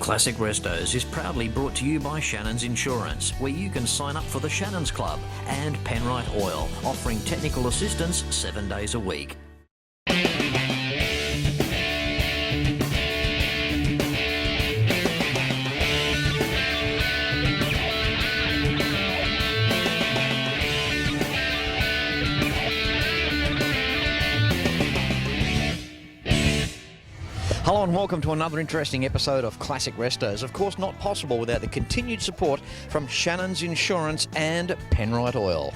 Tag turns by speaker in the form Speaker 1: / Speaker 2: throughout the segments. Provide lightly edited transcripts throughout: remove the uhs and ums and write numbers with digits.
Speaker 1: Classic Restos is proudly brought to you by Shannons Insurance, where you can sign up for the Shannons Club, and Penrite Oil, offering technical assistance 7 days a week. Hello and welcome to another interesting episode of Classic Restos. Of course, not possible without the continued support from Shannons Insurance and Penrite Oil.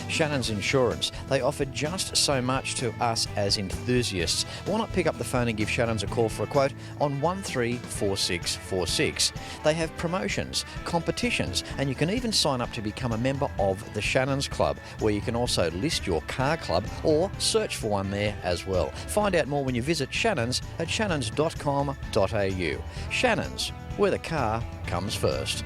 Speaker 1: Shannons Insurance, they offer just so much to us as enthusiasts. Why not pick up the phone and give Shannons a call for a quote on 134646. They have promotions, competitions, and you can even sign up to become a member of the Shannons Club, where you can also list your car club or search for one there as well. Find out more when you visit Shannons at shannons.com.au. Shannons, where the car comes first.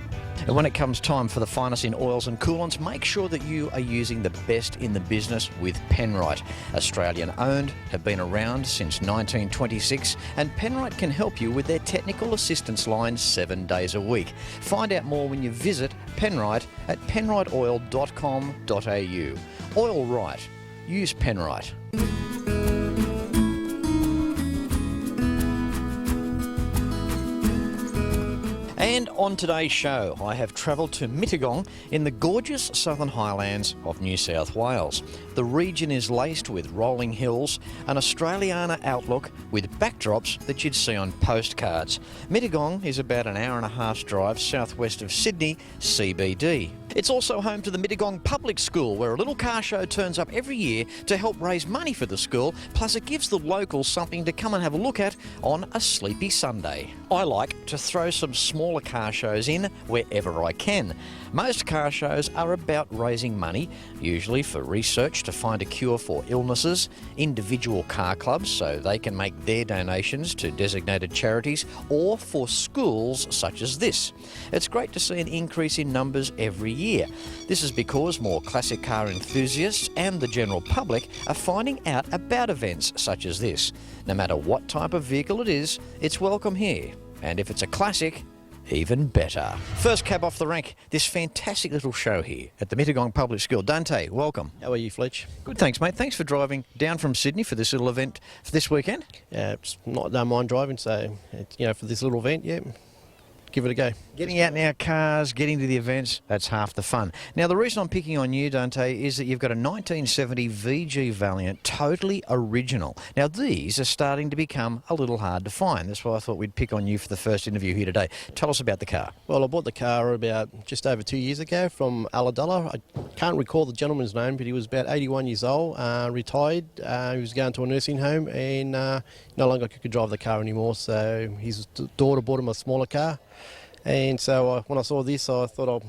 Speaker 1: And when it comes time for the finest in oils and coolants, make sure that you are using the best in the business with Penrite. Australian owned, have been around since 1926, and Penrite can help you with their technical assistance line 7 days a week. Find out more when you visit Penrite at penriteoil.com.au. Oil right. Use Penrite. And on today's show, I have travelled to Mittagong in the gorgeous southern highlands of New South Wales. The region is laced with rolling hills, an Australiana outlook with backdrops that you'd see on postcards. Mittagong is about an hour and a half's drive southwest of Sydney, CBD. It's also home to the Mittagong Public School, where a little car show turns up every year to help raise money for the school, plus it gives the locals something to come and have a look at on a sleepy Sunday. I like to throw some smaller car shows in wherever I can. Most car shows are about raising money, usually for research to find a cure for illnesses, individual car clubs so they can make their donations to designated charities, or for schools such as this. It's great to see an increase in numbers every year. This is because more classic car enthusiasts and the general public are finding out about events such as this. No matter what type of vehicle it is, it's welcome here. And if it's a classic, even better. First cab off the rank, this fantastic little show here at the Mittagong Public School. Dante, welcome.
Speaker 2: How are you, Fletch?
Speaker 1: Good, thanks, mate. Thanks for driving down from Sydney for this little event for this weekend.
Speaker 2: Yeah, don't mind driving, so for this little event, give it a go.
Speaker 1: Getting out in our cars, getting to the events, that's half the fun. Now, the reason I'm picking on you, Dante, is that you've got a 1970 VG Valiant, totally original. Now, these are starting to become a little hard to find. That's why I thought we'd pick on you for the first interview here today. Tell us about the car.
Speaker 2: Well, I bought the car about just over 2 years ago from Ulladulla. I can't recall the gentleman's name, but he was about 81 years old, retired. He was going to a nursing home and no longer could drive the car anymore, so his daughter bought him a smaller car. And so when I saw this, I thought I'll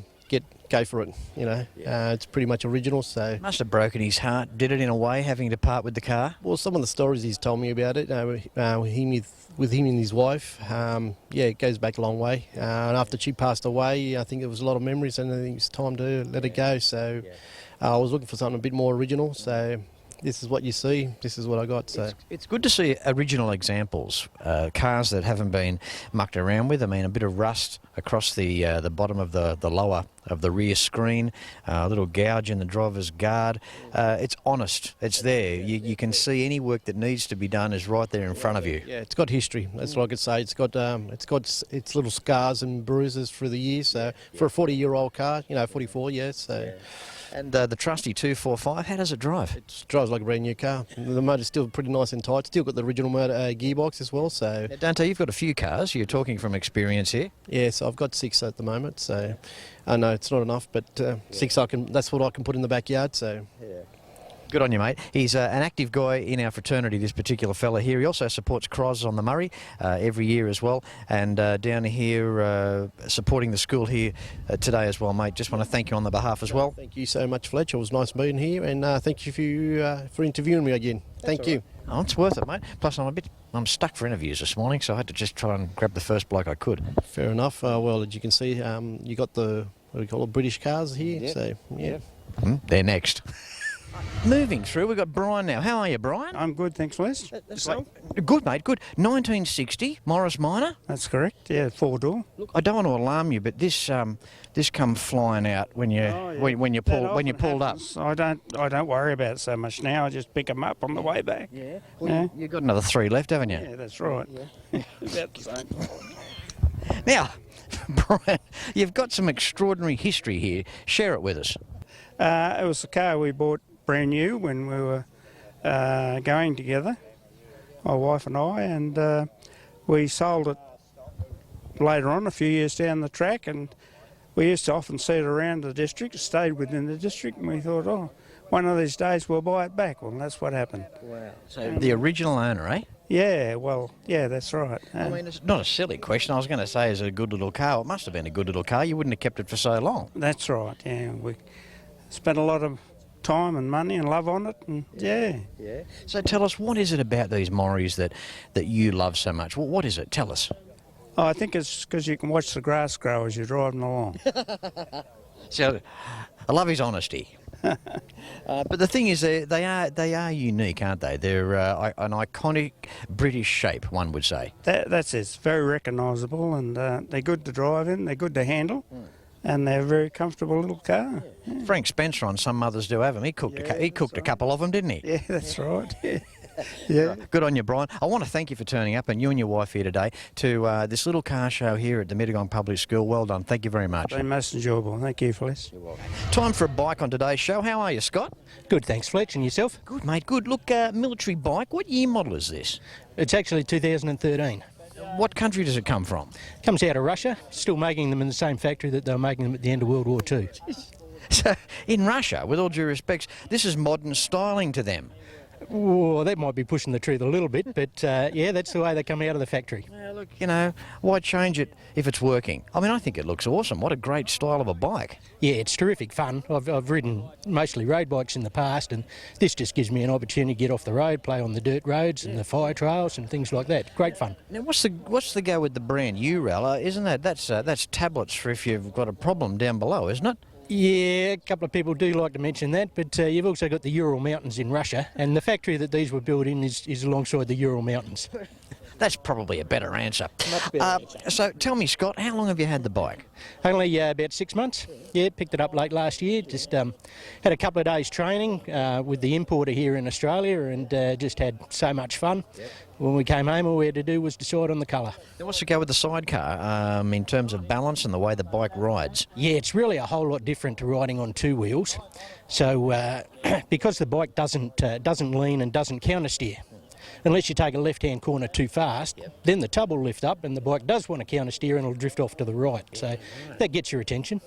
Speaker 2: go for it. It's pretty much original. So
Speaker 1: must have broken his heart. Did it in a way, having to part with the car?
Speaker 2: Well, some of the stories he's told me about it, with him and his wife, it goes back a long way. And after she passed away, I think there was a lot of memories, and I think it's time to let it go. So I was looking for something a bit more original. So this is what you see. This is what I got. So
Speaker 1: it's good to see original examples, cars that haven't been mucked around with. I mean, a bit of rust across the bottom of the lower of the rear screen, a little gouge in the driver's guard. It's honest. It's there. You can see any work that needs to be done is right there in front of you.
Speaker 2: Yeah, it's got history. That's what I could say. It's got its little scars and bruises through the years. So for a 40-year-old car, 44, So.
Speaker 1: Yeah. And the trusty 245, how does it drive?
Speaker 2: It drives like a brand new car. The motor's still pretty nice and tight. Still got the original motor gearbox as well. So
Speaker 1: now, Dante, you've got a few cars. You're talking from experience here.
Speaker 2: Yes, I've got 6 at the moment. So I know it's not enough, but 6 that's what I can put in the backyard. So yeah.
Speaker 1: Good on you, mate. He's an active guy in our fraternity, this particular fella here. He also supports Cross on the Murray every year as well. And down here supporting the school here today as well, mate. Just want to thank you on the behalf as well.
Speaker 2: Thank you so much, Fletch. It was nice being here. And thank you for interviewing me again. Thank you.
Speaker 1: Oh, it's worth it, mate. Plus, I'm stuck for interviews this morning, so I had to just try and grab the first bloke I could.
Speaker 2: Fair enough. Well, as you can see, you got the, what do we call it, British cars here.
Speaker 1: Yep.
Speaker 2: So, yeah.
Speaker 1: They're next. Moving through, we've got Brian now. How are you, Brian?
Speaker 3: I'm good, thanks, Les. Yourself?
Speaker 1: Good, mate, good. 1960, Morris Minor.
Speaker 3: That's correct. Yeah, 4-door.
Speaker 1: Look, I don't want to alarm you, but this come flying out when you when you pulled up.
Speaker 3: I don't worry about it so much now. I just pick them up on the way back.
Speaker 1: Yeah. Well, you've got another 3 left, haven't you?
Speaker 3: Yeah, that's right. Yeah. About the same.
Speaker 1: Now, Brian, you've got some extraordinary history here. Share it with us.
Speaker 3: It was a car we bought brand new when we were going together, my wife and I, and we sold it later on, a few years down the track, and we used to often see it around the district. It stayed within the district, and we thought, oh, one of these days we'll buy it back. Well, that's what happened.
Speaker 1: Wow. So the original owner, eh?
Speaker 3: Yeah, well, yeah, that's right.
Speaker 1: I mean, it's not a silly question. I was going to say it's a good little car. It must have been a good little car. You wouldn't have kept it for so long.
Speaker 3: That's right, yeah. We spent a lot of time and money and love on it, and yeah.
Speaker 1: So tell us, what is it about these Morries that you love so much? Well, what is it? Tell us.
Speaker 3: Oh, I think it's because you can watch the grass grow as you're driving along.
Speaker 1: So, I love his honesty. But the thing is, they are unique, aren't they? They're an iconic British shape, one would say.
Speaker 3: That's it. It's very recognisable, and they're good to drive in. They're good to handle. And they're a very comfortable little car. Yeah.
Speaker 1: Frank Spencer on Some Mothers Do Have Them. He cooked a couple of them, didn't he?
Speaker 3: Yeah, that's right. Yeah.
Speaker 1: Good on you, Brian. I want to thank you for turning up, and you and your wife here today, to this little car show here at the Mittagong Public School. Well done. Thank you very much.
Speaker 3: Been most enjoyable. Thank you, Fletch.
Speaker 1: You're welcome. Time for a bike on today's show. How are you, Scott?
Speaker 4: Good, thanks, Fletch. And yourself?
Speaker 1: Good, mate. Good. Look, military bike. What year model is this?
Speaker 4: It's actually 2013.
Speaker 1: What country does it come from?
Speaker 4: Comes out of Russia, still making them in the same factory that they were making them at the end of World War II.
Speaker 1: So, in Russia, with all due respects, this is modern styling to them.
Speaker 4: Oh, that might be pushing the truth a little bit, but yeah, that's the way they come out of the factory.
Speaker 1: Yeah, look, you know, why change it if it's working? I mean, I think it looks awesome. What a great style of a bike.
Speaker 4: Yeah, it's terrific fun. I've ridden mostly road bikes in the past, and this just gives me an opportunity to get off the road, play on the dirt roads and the fire trails and things like that. Great fun.
Speaker 1: Now, what's the go with the brand Ural? Isn't that's tablets for if you've got a problem down below, isn't it?
Speaker 4: Yeah, a couple of people do like to mention that, but you've also got the Ural Mountains in Russia, and the factory that these were built in is alongside the Ural Mountains.
Speaker 1: That's probably a better answer.
Speaker 4: Much better answer.
Speaker 1: So tell me, Scott, how long have you had the bike?
Speaker 4: Only about 6 months. Yeah, picked it up late last year. Just had a couple of days training with the importer here in Australia, and just had so much fun. Yep. When we came home, all we had to do was decide on the colour.
Speaker 1: Now, what's the go with the sidecar in terms of balance and the way the bike rides?
Speaker 4: Yeah, it's really a whole lot different to riding on 2 wheels. So because the bike doesn't lean and doesn't countersteer, unless you take a left-hand corner too fast, then the tub will lift up and the bike does want to countersteer and it'll drift off to the right. So that gets your attention.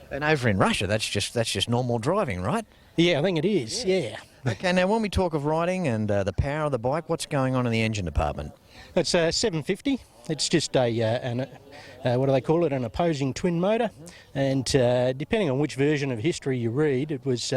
Speaker 1: And over in Russia, that's just normal driving, right?
Speaker 4: Yeah, I think it is, yeah.
Speaker 1: Okay, now when we talk of riding and the power of the bike, what's going on in the engine department?
Speaker 4: It's a 750. It's just what do they call it, an opposing twin motor. And depending on which version of history you read, it was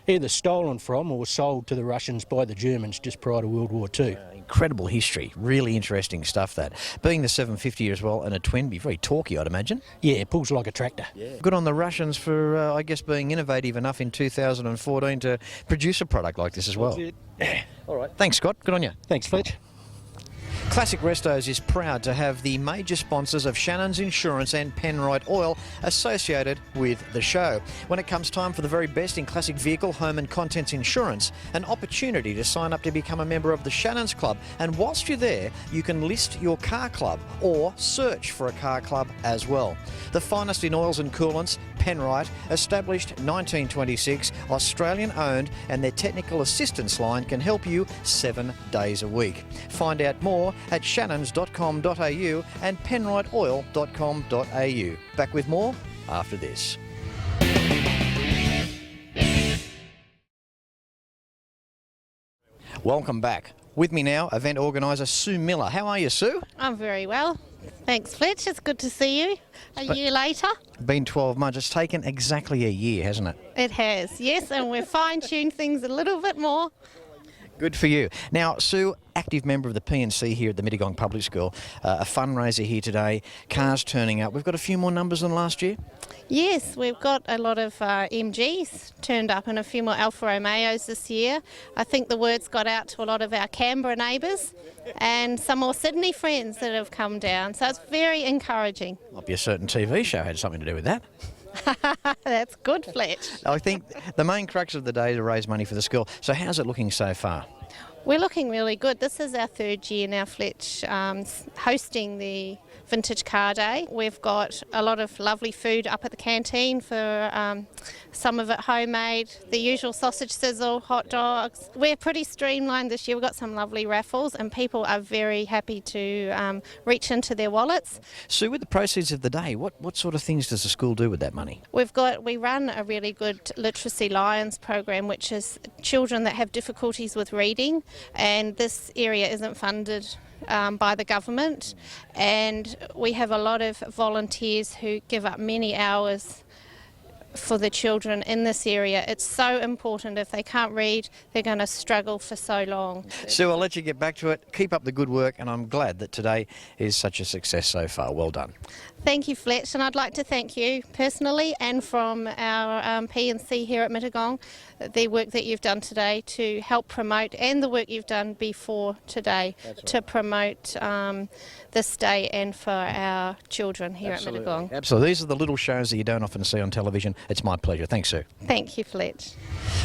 Speaker 4: either stolen from or sold to the Russians by the Germans just prior to World War II.
Speaker 1: Incredible history, really interesting stuff that. Being the 750 as well and a twin, be very torquey, I'd imagine.
Speaker 4: Yeah, it pulls like a tractor.
Speaker 1: Yeah. Good on the Russians for, I guess, being innovative enough in 2014 to produce a product like this as well.
Speaker 4: That's it.
Speaker 1: All right. Thanks, Scott. Good on you.
Speaker 4: Thanks, Fletch.
Speaker 1: Classic Restos is proud to have the major sponsors of Shannons Insurance and Penrite Oil associated with the show. When it comes time for the very best in classic vehicle, home and contents insurance, an opportunity to sign up to become a member of the Shannons Club. And whilst you're there, you can list your car club or search for a car club as well. The finest in oils and coolants, Penrite, established 1926, Australian owned, and their technical assistance line can help you 7 days a week. Find out more at shannons.com.au and penriteoil.com.au. Back with more after this. Welcome back. With me now, event organiser Sue Miller. How are you, Sue?
Speaker 5: I'm very well. Thanks, Fletch. It's good to see you a year later.
Speaker 1: Been 12 months. It's taken exactly a year, hasn't it?
Speaker 5: It has, yes, and we've fine-tuned things a little bit more.
Speaker 1: Good for you. Now, Sue, active member of the P&C here at the Mittagong Public School, a fundraiser here today, cars turning up. We've got a few more numbers than last year?
Speaker 5: Yes, we've got a lot of MGs turned up and a few more Alfa Romeos this year. I think the word's got out to a lot of our Canberra neighbours and some more Sydney friends that have come down. So it's very encouraging.
Speaker 1: Might be a certain TV show had something to do with that.
Speaker 5: That's good, Fletch.
Speaker 1: I think the main crux of the day is to raise money for the school. So how's it looking so far?
Speaker 5: We're looking really good. This is our third year now, Fletch, hosting the Vintage Car Day. We've got a lot of lovely food up at the canteen for some of it homemade, the usual sausage sizzle, hot dogs. We're pretty streamlined this year. We've got some lovely raffles and people are very happy to reach into their wallets.
Speaker 1: Sue, with the proceeds of the day, what sort of things does the school do with that money?
Speaker 5: We run a really good Literacy Lions program, which is children that have difficulties with reading, and this area isn't funded by the government, and we have a lot of volunteers who give up many hours for the children in this area. It's so important. If they can't read, they're going to struggle for so long.
Speaker 1: Sue, I'll let you get back to it. Keep up the good work, and I'm glad that today is such a success so far. Well done.
Speaker 5: Thank you, Fletch, and I'd like to thank you personally and from our P&C here at Mittagong, the work that you've done today to help promote, and the work you've done before today to promote this day and for our children here at Mittagong.
Speaker 1: Absolutely. These are the little shows that you don't often see on television. It's my pleasure. Thanks, Sue.
Speaker 5: Thank you, Fletch.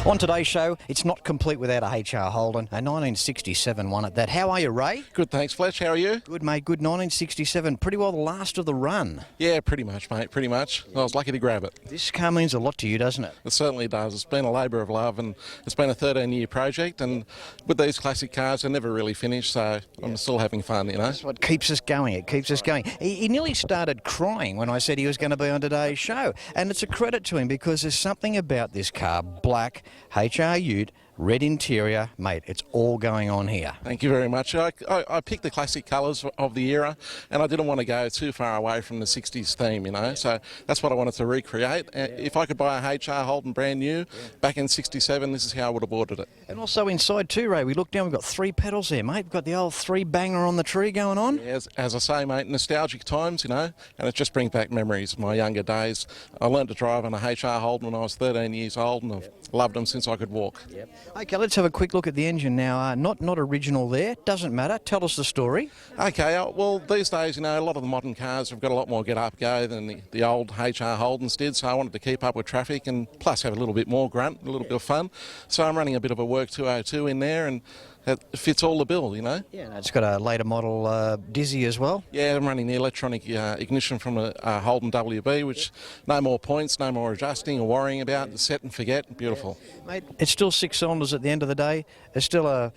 Speaker 1: On today's show, it's not complete without a HR Holden, a 1967 one at that. How are you, Ray?
Speaker 6: Good, thanks, Fletch. How are you?
Speaker 1: Good, mate. Good. 1967. Pretty well the last of the run.
Speaker 6: Yeah, pretty much, mate, pretty much. I was lucky to grab it.
Speaker 1: This car means a lot to you, doesn't it?
Speaker 6: It certainly does. It's been a labour of love, and it's been a 13-year project, and with these classic cars, they're never really finished, so I'm still having fun, you know.
Speaker 1: That's what keeps us going. It keeps us going. He nearly started crying when I said he was going to be on today's show, and it's a credit to him because there's something about this car, black, HR Ute, red interior, mate, it's all going on here.
Speaker 6: Thank you very much. I picked the classic colours of the era, and I didn't want to go too far away from the 60s theme, you know, so that's what I wanted to recreate. If I could buy a HR Holden brand new back in 67, this is how I would have ordered it.
Speaker 1: And also inside too, Ray, we look down, we've got 3 pedals there, mate. We've got the old 3-banger on the tree going on.
Speaker 6: Yeah, as I say, mate, nostalgic times, you know, and it just brings back memories of my younger days. I learned to drive on a HR Holden when I was 13 years old, and I've loved them since I could walk.
Speaker 1: Yep. Okay, let's have a quick look at the engine now. Not original there. Doesn't matter. Tell us the story.
Speaker 6: Okay, well, these days, you know, a lot of the modern cars have got a lot more get-up-go than the old HR Holdens did, so I wanted to keep up with traffic and plus have a little bit more grunt, a little bit of fun. So I'm running a bit of a Work 202 in there, and it fits all the bill, you know.
Speaker 1: Yeah, and it's got a later model Dizzy as well.
Speaker 6: Yeah, I'm running the electronic ignition from a Holden WB, which no more points, no more adjusting or worrying about. Set and forget. Beautiful.
Speaker 1: Mate, it's still 6 cylinders at the end of the day. There's still a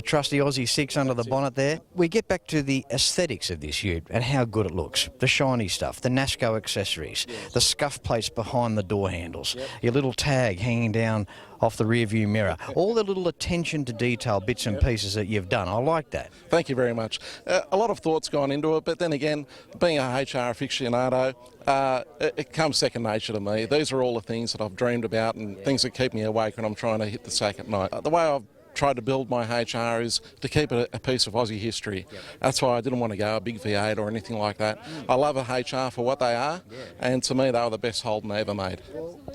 Speaker 1: trusty Aussie 6 under the bonnet there. We get back to the aesthetics of this ute and how good it looks. The shiny stuff, the NASCO accessories, the scuff plates behind the door handles, your little tag hanging down off the rear view mirror. All the little attention to detail bits and pieces that you've done. I like that.
Speaker 6: Thank you very much. A lot of thought's gone into it, but then again, being a HR aficionado, it comes second nature to me. These are all the things that I've dreamed about and things that keep me awake when I'm trying to hit the sack at night. The way I've tried to build my HR is to keep it a piece of Aussie history. That's why I didn't want to go a big V8 or anything like that. I love a HR for what they are, and to me they were the best Holden I ever made.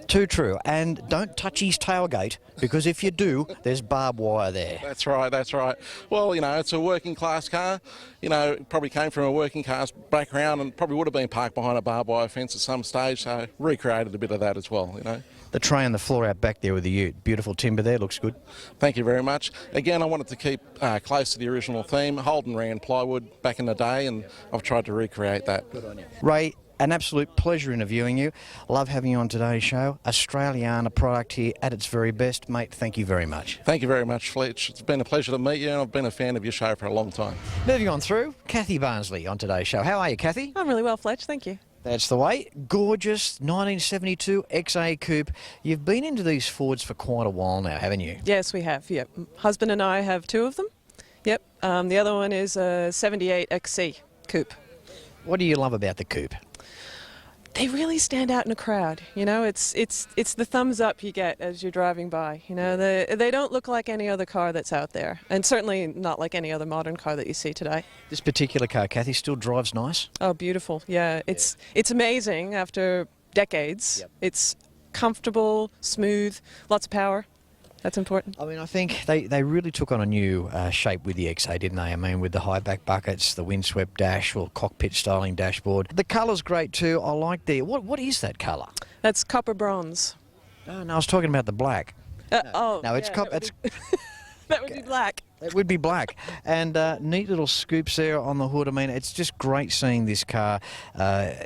Speaker 1: Too true. And don't touch his tailgate, because if you do, there's barbed wire there.
Speaker 6: That's right, that's right. Well, you know, it's a working class car. You know, it probably came from a working class background and probably would have been parked behind a barbed wire fence at some stage, so recreated a bit of that as well, you know.
Speaker 1: The tray and the floor out back there with the ute. Beautiful timber there, looks good.
Speaker 6: Thank you very much. Again, I wanted to keep close to the original theme. Holden ran plywood back in the day, and I've tried to recreate that. Good on you.
Speaker 1: Ray, an absolute pleasure interviewing you. Love having you on today's show. Australiana product here at its very best. Mate, thank you very much.
Speaker 6: Thank you very much, Fletch. It's been a pleasure to meet you, and I've been a fan of your show for a long time.
Speaker 1: Moving on through, Kathy Barnsley on today's show. How are you, Kathy?
Speaker 7: I'm really well, Fletch, thank you.
Speaker 1: That's the way. Gorgeous 1972 XA Coupe. You've been into these Fords for quite a while now, haven't you?
Speaker 7: Yes, we have, yep. Husband and I have 2 of them. Yep. The other one is a 78 XC Coupe.
Speaker 1: What do you love about the Coupe?
Speaker 7: they really stand out in a crowd. You know, it's the thumbs up you get as you're driving by. You know, they don't look like any other car that's out there, and certainly not like any other modern car that you see today.
Speaker 1: This particular car, Kathy, still drives nice?
Speaker 7: Oh, beautiful. Yeah, it's amazing after decades.
Speaker 1: Yep.
Speaker 7: It's comfortable, smooth, lots of power. That's important.
Speaker 1: I mean, I think they really took on a new shape with the XA, didn't they? I mean, with the high back buckets, the windswept dash, or cockpit styling dashboard. The colour's great too. I like the... What is that colour?
Speaker 7: That's copper bronze.
Speaker 1: Oh, no, I was talking about the black.
Speaker 7: No,
Speaker 1: No, it's
Speaker 7: yeah,
Speaker 1: copper.
Speaker 7: that would be black.
Speaker 1: It would be black. And neat little scoops there on the hood. I mean, it's just great seeing this car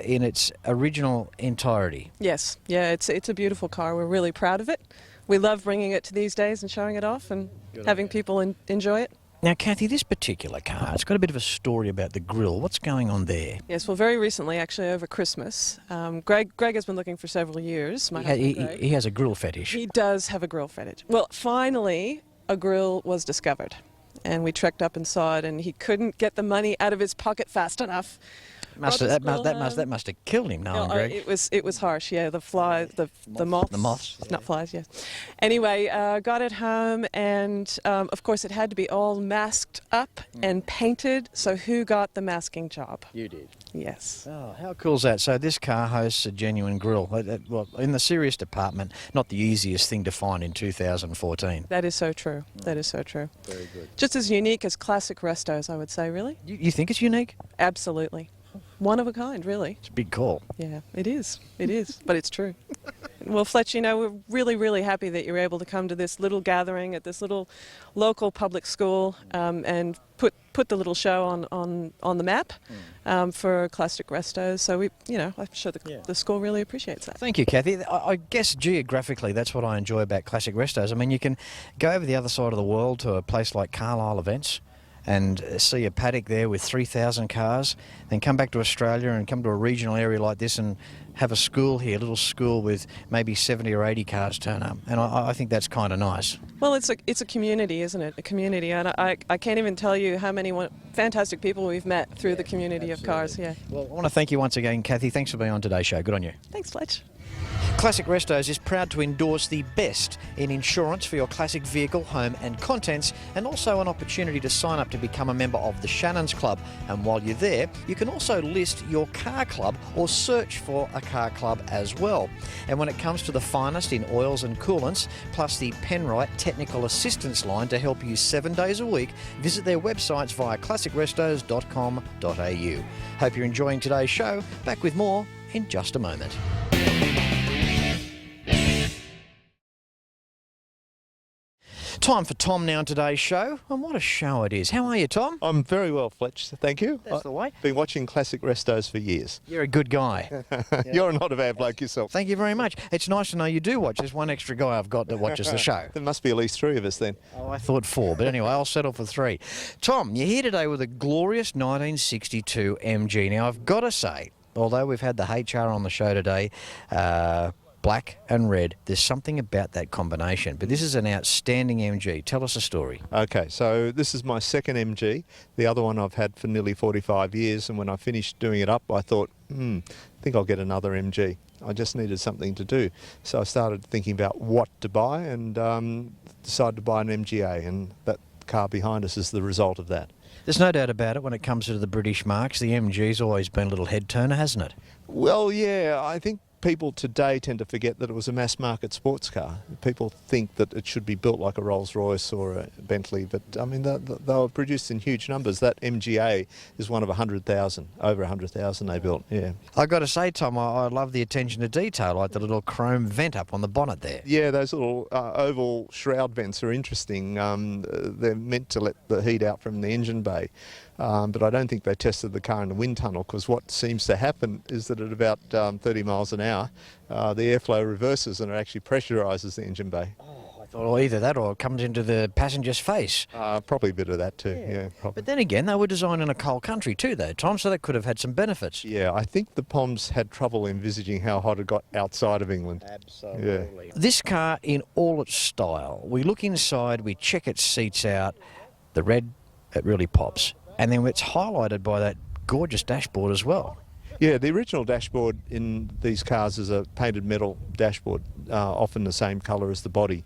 Speaker 1: in its original entirety.
Speaker 7: Yes, yeah, it's a beautiful car. We're really proud of it. We love bringing it to these days and showing it off and having people enjoy it.
Speaker 1: Now, Kathy, this particular car, it's got a bit of a story about the grille. What's going on there?
Speaker 7: Yes, well, very recently, actually, over Christmas, Greg has been looking for several years. My husband, Greg.
Speaker 1: He has a grille fetish.
Speaker 7: He does have a grill fetish. Well, finally, a grill was discovered, and we trekked up and saw it, and he couldn't get the money out of his pocket fast enough.
Speaker 1: That must have killed him, knowing Greg.
Speaker 7: It was harsh. Yeah, the moths.
Speaker 1: The moths.
Speaker 7: Not flies. Yeah. Anyway, got it home, and of course it had to be all masked up and painted. So who got the masking job?
Speaker 1: You did.
Speaker 7: Yes.
Speaker 1: Oh, how cool is that? So this car hosts a genuine grille. Well, in the serious department, not the easiest thing to find in 2014.
Speaker 7: That is so true. That is so true.
Speaker 1: Very good.
Speaker 7: Just as unique as classic Restos, I would say. Really.
Speaker 1: You think it's unique?
Speaker 7: Absolutely. One of a kind, really.
Speaker 1: It's a big call.
Speaker 7: Yeah, it is. It is, but it's true. Well, Fletch, you know, we're really, really happy that you're able to come to this little gathering at this little local public school and put the little show on the map for Classic Restos. So I'm sure the school really appreciates that.
Speaker 1: Thank you, Kathy. I guess geographically, that's what I enjoy about Classic Restos. I mean, you can go over the other side of the world to a place like Carlisle Events and see a paddock there with 3,000 cars, then come back to Australia and come to a regional area like this and have a school here, a little school with maybe 70 or 80 cars turn up. And I think that's kind of nice.
Speaker 7: Well, it's a community, isn't it? A community. And I can't even tell you how many fantastic people we've met through the community of cars. Yeah.
Speaker 1: Well, I want to thank you once again, Kathy. Thanks for being on today's show. Good on you.
Speaker 7: Thanks, Fletch.
Speaker 1: Classic Restos is proud to endorse the best in insurance for your classic vehicle, home and contents, and also an opportunity to sign up to become a member of the Shannons Club. And while you're there, you can also list your car club or search for a car club as well. And when it comes to the finest in oils and coolants, plus the Penrite Technical Assistance line to help you 7 days a week, visit their websites via classicrestos.com.au. Hope you're enjoying today's show. Back with more in just a moment. Time for Tom now in today's show, and what a show it is. How are you, Tom?
Speaker 8: I'm very well, Fletch, thank you.
Speaker 1: That's the way.
Speaker 8: Been watching Classic Restos for years.
Speaker 1: You're a good guy.
Speaker 8: You're not a bad bloke yourself.
Speaker 1: Thank you very much. It's nice to know you do watch. There's one extra guy I've got that watches the show.
Speaker 8: There must be at least 3 of us then.
Speaker 1: Oh, I thought 4, but anyway, I'll settle for 3. Tom, you're here today with a glorious 1962 MG. Now, I've got to say, although we've had the HR on the show today, black and red, there's something about that combination. But this is an outstanding MG. Tell us a story.
Speaker 8: Okay, so this is my second MG. The other one I've had for nearly 45 years, and when I finished doing it up, I thought, I think I'll get another MG. I just needed something to do. So I started thinking about what to buy and decided to buy an MGA, and that car behind us is the result of that.
Speaker 1: There's no doubt about it when it comes to the British marques. The MG's always been a little head turner, hasn't it?
Speaker 8: Well, yeah, I think people today tend to forget that it was a mass market sports car. People think that it should be built like a Rolls Royce or a Bentley, but I mean they were produced in huge numbers. That MGA is one of 100,000, over 100,000 they built. Yeah.
Speaker 1: I got to say, Tom, I love the attention to detail, like the little chrome vent up on the bonnet there.
Speaker 8: Yeah, those little oval shroud vents are interesting. They're meant to let the heat out from the engine bay. But I don't think they tested the car in the wind tunnel, because what seems to happen is that at about 30 miles an hour, the airflow reverses and it actually pressurises the engine bay.
Speaker 1: Oh, I thought either that or it comes into the passenger's face.
Speaker 8: Probably a bit of that too, yeah. Probably.
Speaker 1: But then again, they were designed in a cold country too, though, Tom, so that could have had some benefits.
Speaker 8: Yeah, I think the Poms had trouble envisaging how hot it got outside of England.
Speaker 1: Absolutely. Yeah. This car in all its style, we look inside, we check its seats out, the red, it really pops. And then it's highlighted by that gorgeous dashboard as well.
Speaker 8: Yeah, the original dashboard in these cars is a painted metal dashboard, often the same colour as the body.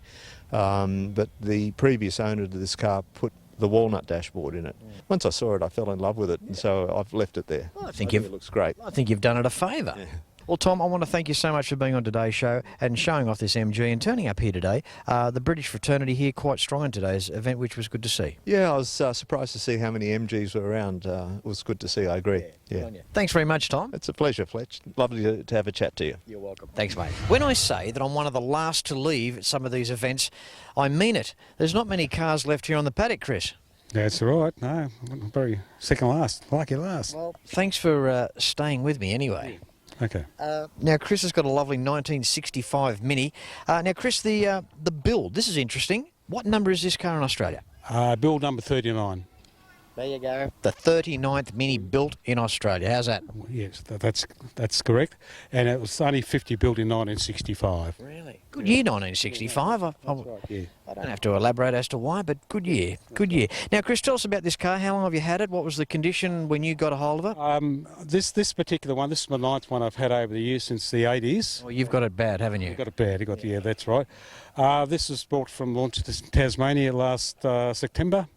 Speaker 8: But the previous owner to this car put the walnut dashboard in it. Once I saw it, I fell in love with it, and so I've left it there.
Speaker 1: Well, I think
Speaker 8: it looks great.
Speaker 1: I think you've done it a favour.
Speaker 8: Yeah.
Speaker 1: Well, Tom, I want to thank you so much for being on today's show and showing off this MG and turning up here today. The British fraternity here quite strong in today's event, which was good to see.
Speaker 8: Yeah, I was surprised to see how many MGs were around. It was good to see, I agree. Yeah.
Speaker 1: Thanks very much, Tom.
Speaker 8: It's a pleasure, Fletch. Lovely to have a chat to you.
Speaker 1: You're welcome. Thanks, mate. When I say that I'm one of the last to leave at some of these events, I mean it. There's not many cars left here on the paddock, Chris.
Speaker 9: That's all right. No, very second last. Lucky last.
Speaker 1: Well, thanks for staying with me anyway.
Speaker 9: Okay.
Speaker 1: Now, Chris has got a lovely 1965 Mini. Now, Chris, the build, this is interesting. What number is this car in Australia?
Speaker 9: Build number 39.
Speaker 1: There you go. The 39th Mini built in Australia. How's that?
Speaker 9: Yes, that's correct. And it was only 50 built in 1965.
Speaker 1: Really? Good year, 1965. I
Speaker 9: Yeah.
Speaker 1: I don't have to elaborate as to why, but good year. Good year. Now, Chris, tell us about this car. How long have you had it? What was the condition when you got a hold of it?
Speaker 9: This particular one, this is my 9th one I've had over the years since the 80s.
Speaker 1: Well, you've got it bad, haven't you?
Speaker 9: Got it bad. Yeah, that's right. This was brought from Launceston, Tasmania last September.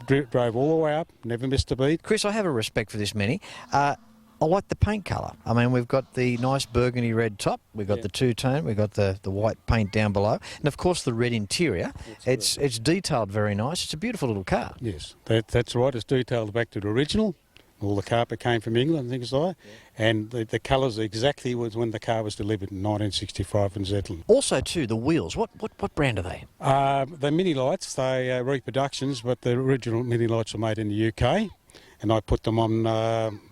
Speaker 9: Drove all the way up, never missed a beat.
Speaker 1: Chris, I have a respect for this Mini. I like the paint colour. I mean, we've got the nice burgundy red top, we've got the two-tone, we've got the white paint down below, and of course the red interior. It's detailed very nice. It's a beautiful little car.
Speaker 9: Yes, that's right. It's detailed back to the original. All the carpet came from England, things like that. And the colours exactly was when the car was delivered in 1965 in Zetland.
Speaker 1: Also, too, the wheels. What brand are they?
Speaker 9: The Mini Lights, they are reproductions, but the original Mini Lights were made in the UK. And I put them on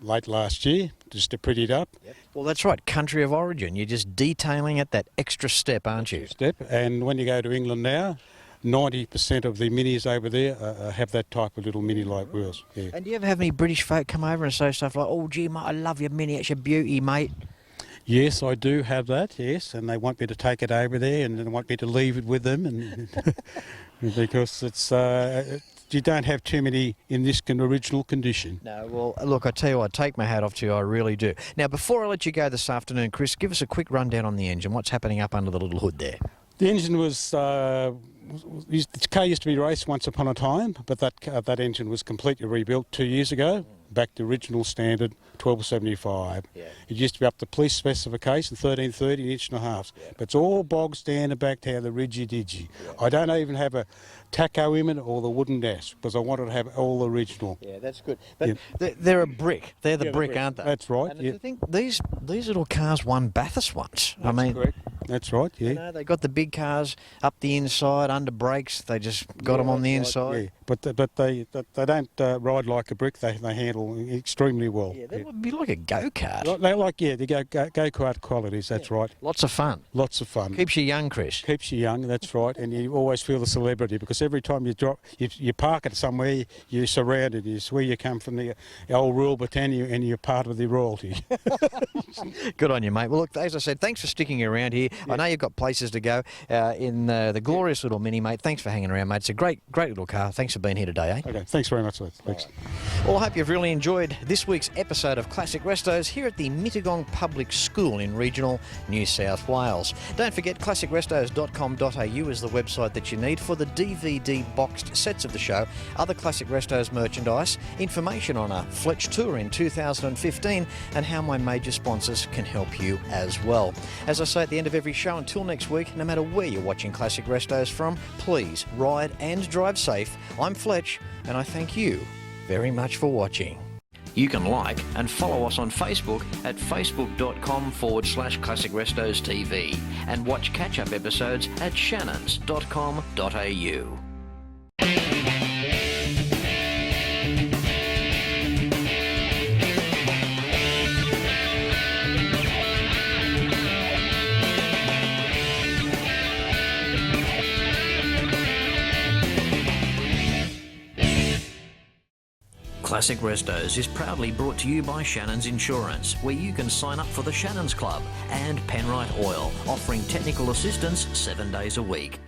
Speaker 9: late last year just to pretty it up.
Speaker 1: Yep. Well, that's right, country of origin. You're just detailing it that extra step, aren't you?
Speaker 9: And when you go to England now, 90% of the Minis over there have that type of little Mini Light wheels. Yeah.
Speaker 1: And do you ever have any British folk come over and say stuff like, "Oh, gee, mate, I love your Mini, it's a beauty, mate"?
Speaker 9: Yes, I do have that, yes, and they want me to take it over there and they want me to leave it with them and because it's... you don't have too many in this original condition.
Speaker 1: No, well, look, I tell you what, I take my hat off to you, I really do. Now, before I let you go this afternoon, Chris, give us a quick rundown on the engine. What's happening up under the little hood there?
Speaker 9: The engine was... the car used to be raced once upon a time, but that engine was completely rebuilt 2 years ago, back to original standard 1275. Yeah. It used to be up to police specification, 1330, an inch and a half. Yeah. But it's all bogs down the back to the ridgy-diggy. Yeah. I don't even have a taco in it or the wooden dash because I wanted to have all original.
Speaker 1: Yeah, that's good. But they're a brick. They're the brick, aren't they?
Speaker 9: That's right.
Speaker 1: And I think these little cars won Bathurst once.
Speaker 9: That's correct. That's right, yeah.
Speaker 1: You know, they got the big cars up the inside, under brakes. They just got them on the inside.
Speaker 9: Yeah. But they don't ride like a brick. They handle extremely well.
Speaker 1: Yeah, they would be like a go-kart.
Speaker 9: They're like, the go-kart qualities, that's right.
Speaker 1: Lots of fun.
Speaker 9: Lots of fun.
Speaker 1: Keeps you young, Chris.
Speaker 9: Keeps you young, that's right. And you always feel the celebrity because every time you park it somewhere, you're surrounded. It's where you come from, the old Royal Britannia, and you're part of the royalty.
Speaker 1: Good on you, mate. Well, look, as I said, thanks for sticking around here. Yeah. I know you've got places to go in the glorious little Mini, mate. Thanks for hanging around, mate. It's a great little car. Thanks for being here today, eh?
Speaker 9: Okay, thanks very much, Thanks.
Speaker 1: Right. Well, I hope you've really enjoyed this week's episode of Classic Restos here at the Mittagong Public School in regional New South Wales. Don't forget, classicrestos.com.au is the website that you need for the DVD boxed sets of the show, other Classic Restos merchandise, information on a Fletch tour in 2015, and how my major sponsors can help you as well. As I say at the end of every show, until next week, no matter where you're watching Classic Restos from, please ride and drive safe. I'm Fletch, and I thank you very much for watching. You can like and follow us on Facebook at facebook.com/Classic Restos TV and watch catch-up episodes at shannons.com.au. Classic Restos is proudly brought to you by Shannons Insurance, where you can sign up for the Shannons Club, and Penrite Oil, offering technical assistance 7 days a week.